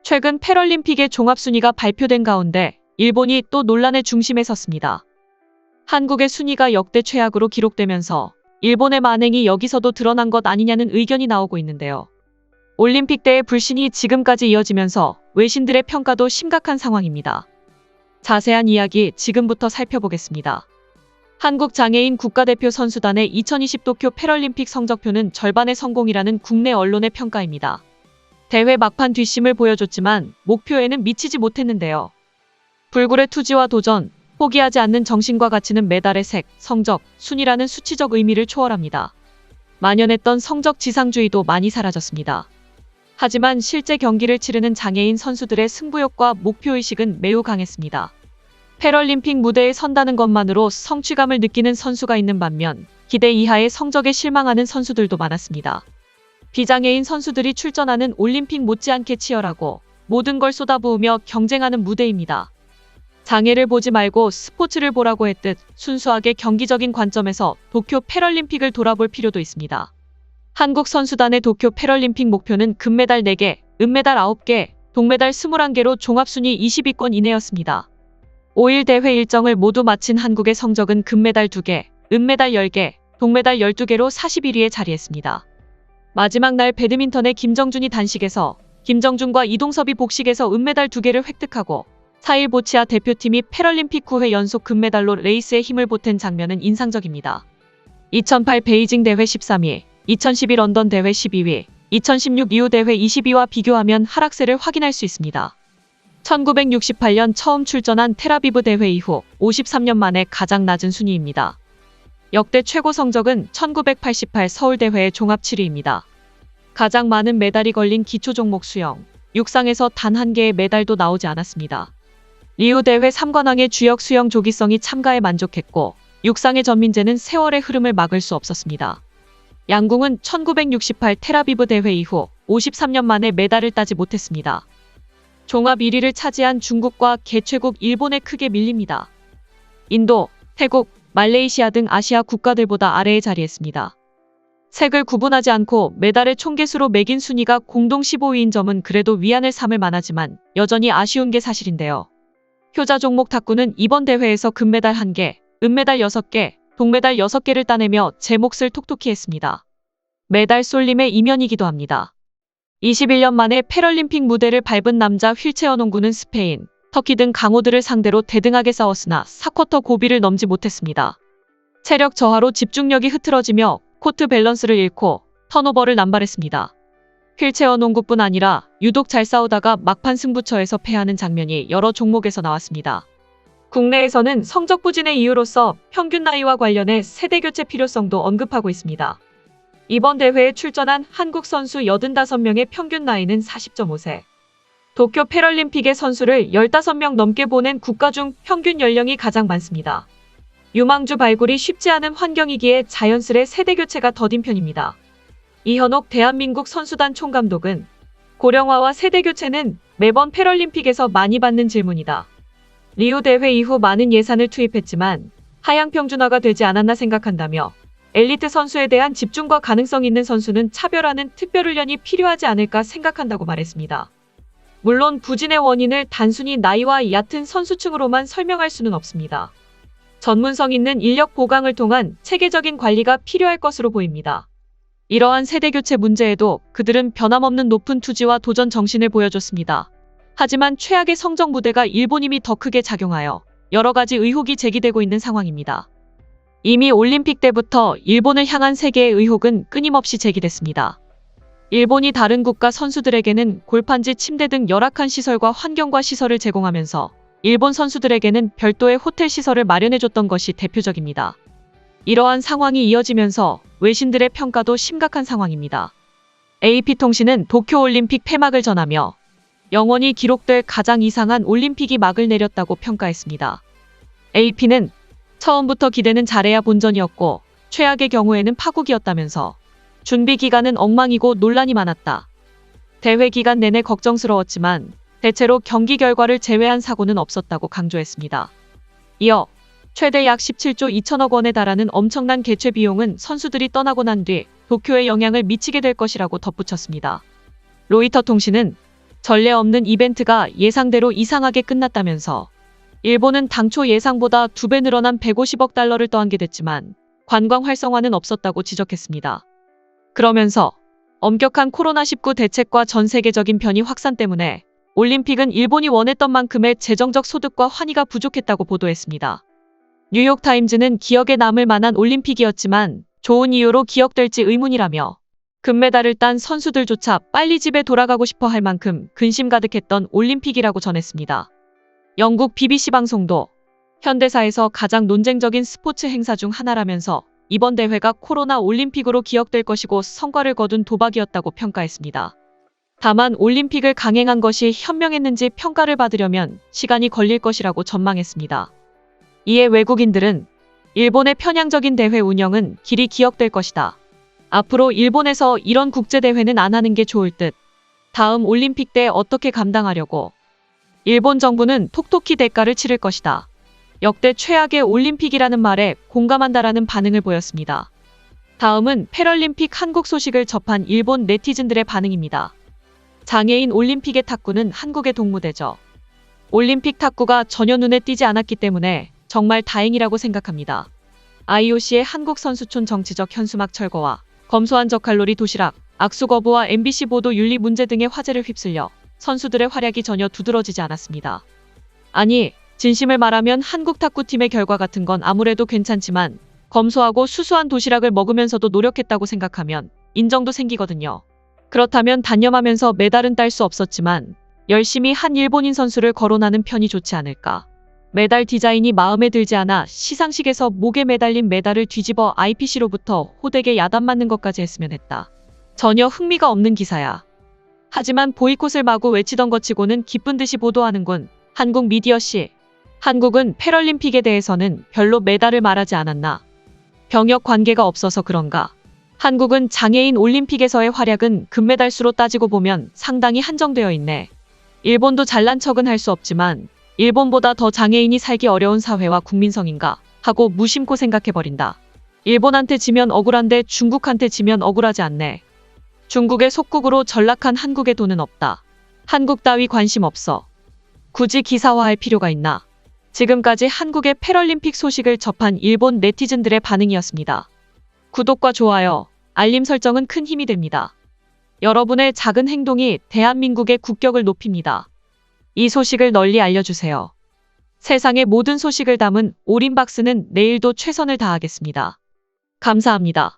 최근 패럴림픽의 종합순위가 발표된 가운데 일본이 또 논란의 중심에 섰습니다. 한국의 순위가 역대 최악으로 기록되면서 일본의 만행이 여기서도 드러난 것 아니냐는 의견이 나오고 있는데요. 올림픽 때의 불신이 지금까지 이어지면서 외신들의 평가도 심각한 상황입니다. 자세한 이야기 지금부터 살펴보겠습니다. 한국 장애인 국가대표 선수단의 2020 도쿄 패럴림픽 성적표는 절반의 성공이라는 국내 언론의 평가입니다. 대회 막판 뒷심을 보여줬지만 목표에는 미치지 못했는데요. 불굴의 투지와 도전, 포기하지 않는 정신과 가치는 메달의 색, 성적, 순위라는 수치적 의미를 초월합니다. 만연했던 성적 지상주의도 많이 사라졌습니다. 하지만 실제 경기를 치르는 장애인 선수들의 승부욕과 목표의식은 매우 강했습니다. 패럴림픽 무대에 선다는 것만으로 성취감을 느끼는 선수가 있는 반면 기대 이하의 성적에 실망하는 선수들도 많았습니다. 비장애인 선수들이 출전하는 올림픽 못지않게 치열하고 모든 걸 쏟아부으며 경쟁하는 무대입니다. 장애를 보지 말고 스포츠를 보라고 했듯 순수하게 경기적인 관점에서 도쿄 패럴림픽을 돌아볼 필요도 있습니다. 한국 선수단의 도쿄 패럴림픽 목표는 금메달 4개, 은메달 9개, 동메달 21개로 종합순위 20위권 이내였습니다. 5일 대회 일정을 모두 마친 한국의 성적은 금메달 2개, 은메달 10개, 동메달 12개로 41위에 자리했습니다. 마지막 날 배드민턴의 김정준이 단식에서, 김정준과 이동섭이 복식에서 은메달 2개를 획득하고 4일 보치아 대표팀이 패럴림픽 9회 연속 금메달로 레이스에 힘을 보탠 장면은 인상적입니다. 2008 베이징 대회 13위, 2011 런던 대회 12위, 2016 리우 대회 20위와 비교하면 하락세를 확인할 수 있습니다. 1968년 처음 출전한 텔아비브 대회 이후 53년 만에 가장 낮은 순위입니다. 역대 최고 성적은 1988 서울대회의 종합 7위입니다. 가장 많은 메달이 걸린 기초 종목 수영, 육상에서 단 한 개의 메달도 나오지 않았습니다. 리우 대회 3관왕의 주역 수영 조기성이 참가에 만족했고 육상의 전민재는 세월의 흐름을 막을 수 없었습니다. 양궁은 1968 텔아비브 대회 이후 53년 만에 메달을 따지 못했습니다. 종합 1위를 차지한 중국과 개최국 일본에 크게 밀립니다. 인도, 태국, 말레이시아 등 아시아 국가들보다 아래에 자리했습니다. 색을 구분하지 않고 메달의 총개수로 매긴 순위가 공동 15위인 점은 그래도 위안을 삼을 만하지만 여전히 아쉬운 게 사실인데요. 효자 종목 탁구는 이번 대회에서 금메달 1개, 은메달 6개, 동메달 6개를 따내며 제 몫을 톡톡히 했습니다. 메달 쏠림의 이면이기도 합니다. 21년 만에 패럴림픽 무대를 밟은 남자 휠체어 농구는 스페인, 터키 등 강호들을 상대로 대등하게 싸웠으나 4쿼터 고비를 넘지 못했습니다. 체력 저하로 집중력이 흐트러지며 코트 밸런스를 잃고 턴오버를 남발했습니다. 휠체어 농구뿐 아니라 유독 잘 싸우다가 막판 승부처에서 패하는 장면이 여러 종목에서 나왔습니다. 국내에서는 성적 부진의 이유로서 평균 나이와 관련해 세대교체 필요성도 언급하고 있습니다. 이번 대회에 출전한 한국 선수 85명의 평균 나이는 40.5세. 도쿄 패럴림픽의 선수를 15명 넘게 보낸 국가 중 평균 연령이 가장 많습니다. 유망주 발굴이 쉽지 않은 환경이기에 자연스레 세대교체가 더딘 편입니다. 이현옥 대한민국 선수단 총감독은 고령화와 세대교체는 매번 패럴림픽에서 많이 받는 질문이다. 리우 대회 이후 많은 예산을 투입했지만 하향 평준화가 되지 않았나 생각한다며 엘리트 선수에 대한 집중과 가능성 있는 선수는 차별화는 특별훈련이 필요하지 않을까 생각한다고 말했습니다. 물론 부진의 원인을 단순히 나이와 얕은 선수층으로만 설명할 수는 없습니다. 전문성 있는 인력 보강을 통한 체계적인 관리가 필요할 것으로 보입니다. 이러한 세대교체 문제에도 그들은 변함없는 높은 투지와 도전 정신을 보여줬습니다. 하지만 최악의 성적 무대가 일본임이 더 크게 작용하여 여러 가지 의혹이 제기되고 있는 상황입니다. 이미 올림픽 때부터 일본을 향한 세계의 의혹은 끊임없이 제기됐습니다. 일본이 다른 국가 선수들에게는 골판지, 침대 등 열악한 시설과 환경과 시설을 제공하면서 일본 선수들에게는 별도의 호텔 시설을 마련해줬던 것이 대표적입니다. 이러한 상황이 이어지면서 외신들의 평가도 심각한 상황입니다. AP통신은 도쿄올림픽 폐막을 전하며 영원히 기록될 가장 이상한 올림픽이 막을 내렸다고 평가했습니다. AP는 처음부터 기대는 잘해야 본전이었고 최악의 경우에는 파국이었다면서 준비 기간은 엉망이고 논란이 많았다. 대회 기간 내내 걱정스러웠지만 대체로 경기 결과를 제외한 사고는 없었다고 강조했습니다. 이어 최대 약 17조 2천억 원에 달하는 엄청난 개최 비용은 선수들이 떠나고 난 뒤 도쿄에 영향을 미치게 될 것이라고 덧붙였습니다. 로이터 통신은 전례 없는 이벤트가 예상대로 이상하게 끝났다면서 일본은 당초 예상보다 2배 늘어난 150억 달러를 떠안게 됐지만 관광 활성화는 없었다고 지적했습니다. 그러면서 엄격한 코로나19 대책과 전 세계적인 변이 확산 때문에 올림픽은 일본이 원했던 만큼의 재정적 소득과 환희가 부족했다고 보도했습니다. 뉴욕타임즈는 기억에 남을 만한 올림픽이었지만 좋은 이유로 기억될지 의문이라며 금메달을 딴 선수들조차 빨리 집에 돌아가고 싶어 할 만큼 근심 가득했던 올림픽이라고 전했습니다. 영국 BBC 방송도 현대사에서 가장 논쟁적인 스포츠 행사 중 하나라면서 이번 대회가 코로나 올림픽으로 기억될 것이고 성과를 거둔 도박이었다고 평가했습니다. 다만 올림픽을 강행한 것이 현명했는지 평가를 받으려면 시간이 걸릴 것이라고 전망했습니다. 이에 외국인들은 일본의 편향적인 대회 운영은 길이 기억될 것이다. 앞으로 일본에서 이런 국제대회는 안 하는 게 좋을 듯. 다음 올림픽 때 어떻게 감당하려고. 일본 정부는 톡톡히 대가를 치를 것이다. 역대 최악의 올림픽이라는 말에 공감한다라는 반응을 보였습니다. 다음은 패럴림픽 한국 소식을 접한 일본 네티즌들의 반응입니다. 장애인 올림픽의 탁구는 한국의 동무대죠. 올림픽 탁구가 전혀 눈에 띄지 않았기 때문에 정말 다행이라고 생각합니다. IOC의 한국 선수촌 정치적 현수막 철거와 검소한 저칼로리 도시락, 악수 거부와 MBC 보도 윤리 문제 등의 화제를 휩쓸려 선수들의 활약이 전혀 두드러지지 않았습니다. 아니, 진심을 말하면 한국 탁구팀의 결과 같은 건 아무래도 괜찮지만 검소하고 수수한 도시락을 먹으면서도 노력했다고 생각하면 인정도 생기거든요. 그렇다면 단념하면서 메달은 딸 수 없었지만 열심히 한 일본인 선수를 거론하는 편이 좋지 않을까. 메달 디자인이 마음에 들지 않아 시상식에서 목에 매달린 메달을 뒤집어 IPC로부터 호되게 야단 맞는 것까지 했으면 했다. 전혀 흥미가 없는 기사야. 하지만 보이콧을 마구 외치던 것 치고는 기쁜 듯이 보도하는군. 한국 미디어씨. 한국은 패럴림픽에 대해서는 별로 메달을 말하지 않았나. 병역 관계가 없어서 그런가. 한국은 장애인 올림픽에서의 활약은 금메달 수로 따지고 보면 상당히 한정되어 있네. 일본도 잘난 척은 할 수 없지만 일본보다 더 장애인이 살기 어려운 사회와 국민성인가 하고 무심코 생각해버린다. 일본한테 지면 억울한데 중국한테 지면 억울하지 않네. 중국의 속국으로 전락한 한국에 돈은 없다. 한국 따위 관심 없어. 굳이 기사화할 필요가 있나. 지금까지 한국의 패럴림픽 소식을 접한 일본 네티즌들의 반응이었습니다. 구독과 좋아요, 알림 설정은 큰 힘이 됩니다. 여러분의 작은 행동이 대한민국의 국격을 높입니다. 이 소식을 널리 알려주세요. 세상의 모든 소식을 담은 올인박스는 내일도 최선을 다하겠습니다. 감사합니다.